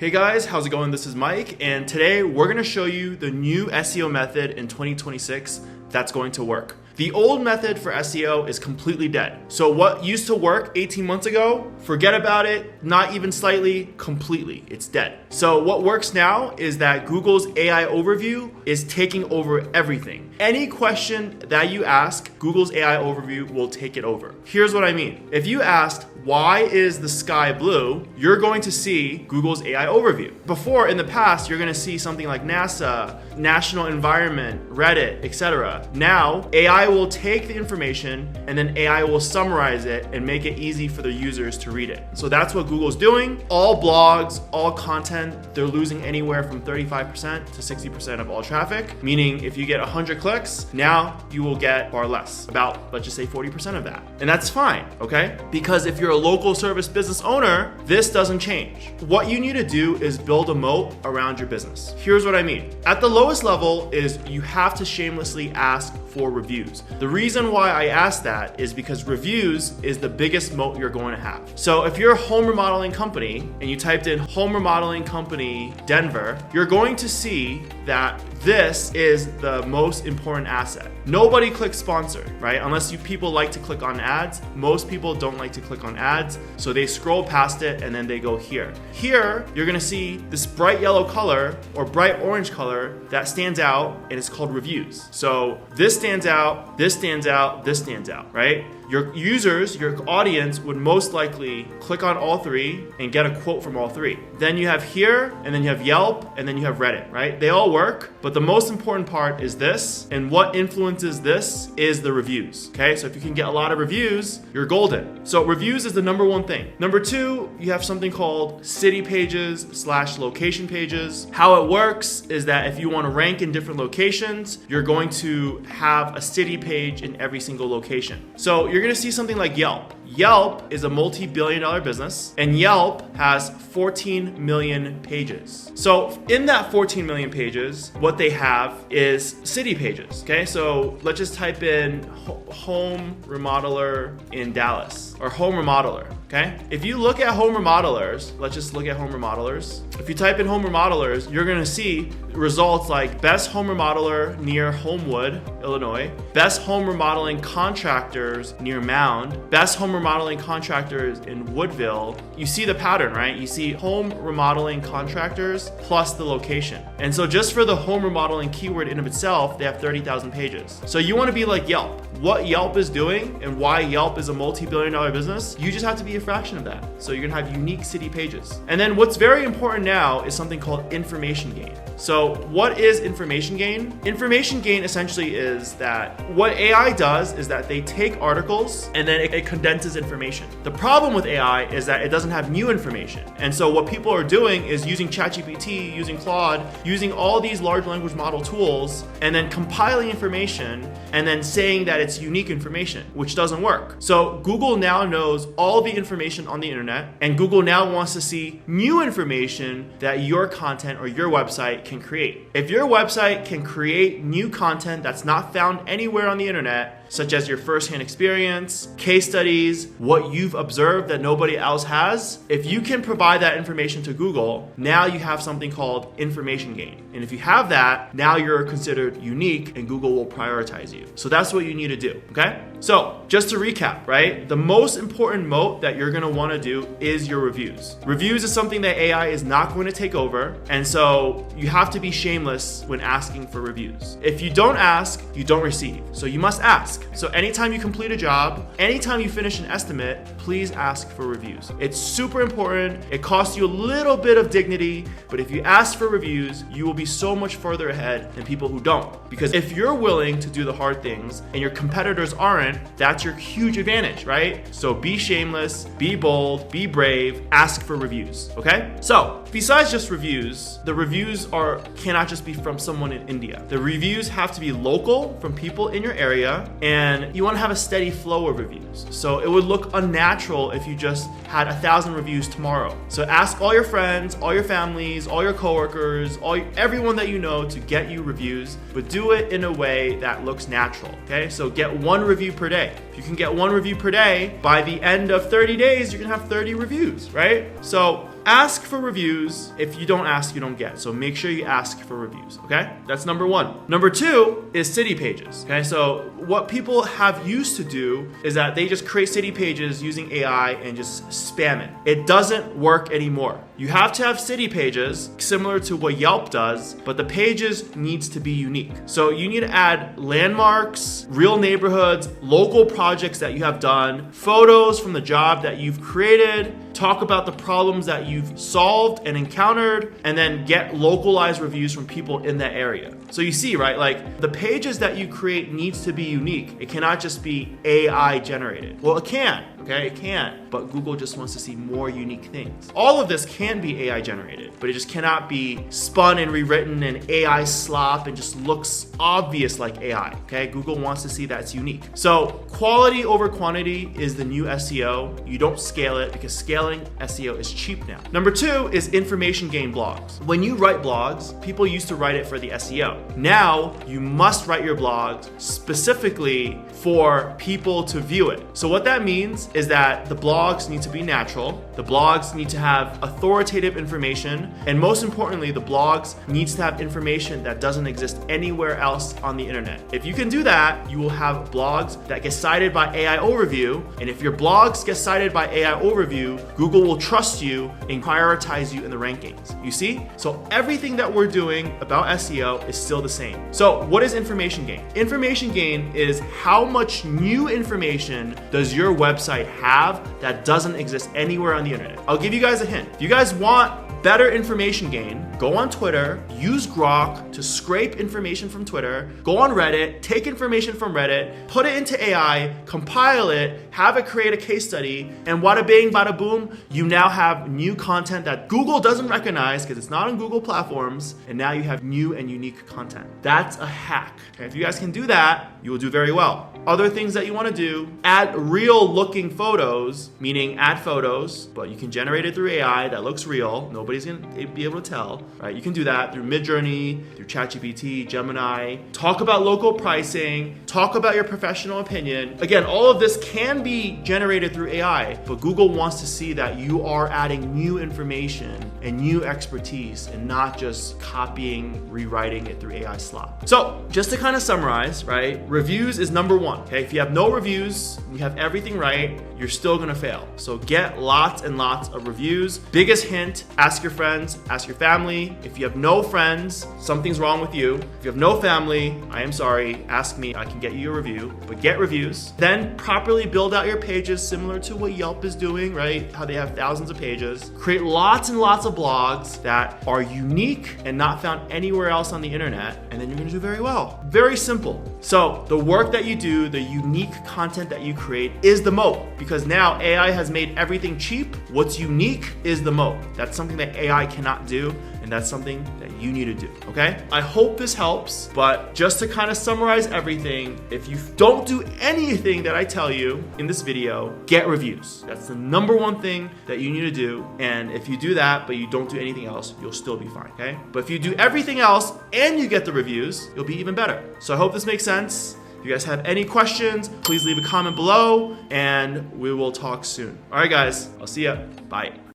Hey guys, how's it going? This is Mike, and today we're going to show you the new SEO method in 2026 that's going to work. The old method for SEO is completely dead. So what used to work 18 months ago, forget about it, not even slightly, completely, it's dead. So what works now is that Google's AI overview is taking over everything. Any question that you ask, Google's AI overview will take it over. Here's what I mean. If you asked, why is the sky blue? You're going to see Google's AI overview. Before, in the past, you're going to see something like NASA, National Environment, Reddit, etc. Now, AI will take the information and then AI will summarize it and make it easy for the users to read it. So that's what Google's doing. All blogs, all content, they're losing anywhere from 35% to 60% of all traffic, meaning if you get 100 clicks, now you will get far less, about, let's just say 40% of that. And that's fine, okay? Because if you're a local service business owner, this doesn't change. What you need to do is build a moat around your business. Here's what I mean. At the lowest level is you have to shamelessly ask for reviews. The reason why I ask that is because reviews is the biggest moat you're going to have. So if you're a home remodeling company and you typed in home remodeling company Denver, you're going to see that this is the most important asset. Nobody clicks sponsored, right? Unless people like to click on ads. Most people don't like to click on ads, so they scroll past it and then they go here. Here, you're gonna see this bright yellow color or bright orange color that stands out, and it's called reviews. So this stands out, this stands out, this stands out, right? Your users, your audience would most likely click on all three and get a quote from all three. Then you have here, and then you have Yelp, and then you have Reddit, right? They all work, but the most important part is this, and what influences this is the reviews, okay? So if you can get a lot of reviews, you're golden. So reviews is the number one thing. Number two, you have something called city pages / location pages. How it works is that if you want to rank in different locations, you're going to have a city page in every single location. So you're going to see something like Yelp. Yelp is a multi-billion-dollar business, and Yelp has 14 million pages. So in that 14 million pages, what they have is city pages, okay? So let's just type in home remodeler in Dallas, or home remodeler, okay? If you look at home remodelers, let's just look at home remodelers. If you type in home remodelers, you're gonna see results like best home remodeler near Homewood, Illinois, best home remodeling contractors near Mound, best home remodeling contractors in Woodville. You see the pattern, right? You see home remodeling contractors plus the location. And so just for the home remodeling keyword in of itself, they have 30,000 pages. So you want to be like Yelp. What Yelp is doing and why Yelp is a multi-billion-dollar business, you just have to be a fraction of that. So you're gonna have unique city pages. And then what's very important now is something called information gain. So what is information gain? Information gain essentially is that what AI does is that they take articles and then it condenses information. The problem with AI is that it doesn't have new information. And so what people are doing is using ChatGPT, using Claude, using all these large language model tools, and then compiling information and then saying that it's unique information, which doesn't work. So Google now knows all the information on the internet, and Google now wants to see new information that your content or your website can create. If your website can create new content that's not found anywhere on the internet, such as your firsthand experience, case studies, what you've observed that nobody else has, if you can provide that information to Google, now you have something called information gain. And if you have that, now you're considered unique and Google will prioritize you. So that's what you need to do, okay? So just to recap, right? The most important moat that you're gonna wanna do is your reviews. Reviews is something that AI is not going to take over, and so you have to be shameless when asking for reviews. If you don't ask, you don't receive. So you must ask. So anytime you complete a job, anytime you finish an estimate, please ask for reviews. It's super important. It costs you a little bit of dignity, but if you ask for reviews, you will be so much further ahead than people who don't. Because if you're willing to do the hard things and your competitors aren't, that's your huge advantage, right? So be shameless, be bold, be brave, ask for reviews, okay? So besides just reviews, the reviews cannot just be from someone in India. The reviews have to be local, from people in your area, and you want to have a steady flow of reviews. So it would look unnatural if you just had 1,000 reviews tomorrow. So ask all your friends, all your families, all your coworkers, everyone that you know to get you reviews, but do it in a way that looks natural, okay? So get one review per day. If you can get one review per day, by the end of 30 days, you're gonna have 30 reviews, right? So ask for reviews. If you don't ask, you don't get. So make sure you ask for reviews, okay? That's number one. Number two is city pages, okay? So what people have used to do is that they just create city pages using AI and just spam it. It doesn't work anymore. You have to have city pages similar to what Yelp does, but the pages needs to be unique. So you need to add landmarks, real neighborhoods, local projects that you have done, photos from the job that you've created, talk about the problems that you've solved and encountered, and then get localized reviews from people in that area. So you see, right? Like the pages that you create needs to be unique. It cannot just be AI generated. Well, it can, okay? It can, but Google just wants to see more unique things. All of this can be AI generated, but it just cannot be spun and rewritten and AI slop and just looks obvious like AI, okay? Google wants to see that it's unique. So quality over quantity is the new SEO. You don't scale it because scaling SEO is cheap now. Number two is information gain blogs. When you write blogs, people used to write it for the SEO. Now you must write your blogs specifically for people to view it. So what that means is that the blogs need to be natural. The blogs need to have authoritative information. And most importantly, the blogs needs to have information that doesn't exist anywhere else on the internet. If you can do that, you will have blogs that get cited by AI overview. And if your blogs get cited by AI overview, Google will trust you and prioritize you in the rankings. You see? So everything that we're doing about SEO is still the same. So what is information gain? Information gain is how much new information does your website have that doesn't exist anywhere on the internet. I'll give you guys a hint. If you guys want better information gain, go on Twitter, use Grok to scrape information from Twitter, go on Reddit, take information from Reddit, put it into AI, compile it, have it create a case study, and wada bing, bada boom, you now have new content that Google doesn't recognize because it's not on Google platforms, and now you have new and unique content. That's a hack. Okay, if you guys can do that, you will do very well. Other things that you want to do, add real looking photos, meaning add photos, but you can generate it through AI that looks real. Nobody's going to be able to tell, right? You can do that through Midjourney, through ChatGPT, Gemini. Talk about local pricing, talk about your professional opinion. Again, all of this can be generated through AI, but Google wants to see that you are adding new information and new expertise and not just copying, rewriting it through AI slop. So just to kind of summarize, right? Reviews is number one. Okay, if you have no reviews, you have everything right, you're still gonna fail. So get lots and lots of reviews. Biggest hint, ask your friends, ask your family. If you have no friends, something's wrong with you. If you have no family, I am sorry, ask me, I can get you a review, but get reviews. Then properly build out your pages similar to what Yelp is doing, right? How they have thousands of pages. Create lots and lots of blogs that are unique and not found anywhere else on the internet, and then you're gonna do very well. Very simple. So the work that you do, the unique content that you create is the moat, because now AI has made everything cheap. What's unique is the moat. That's something that AI cannot do, and that's something that you need to do, okay? I hope this helps, but just to kind of summarize everything, if you don't do anything that I tell you in this video, get reviews. That's the number one thing that you need to do, and if you do that, but you don't do anything else, you'll still be fine, okay? But if you do everything else and you get the reviews, you'll be even better. So I hope this makes sense. If you guys have any questions, please leave a comment below, and we will talk soon. All right, guys, I'll see ya. Bye.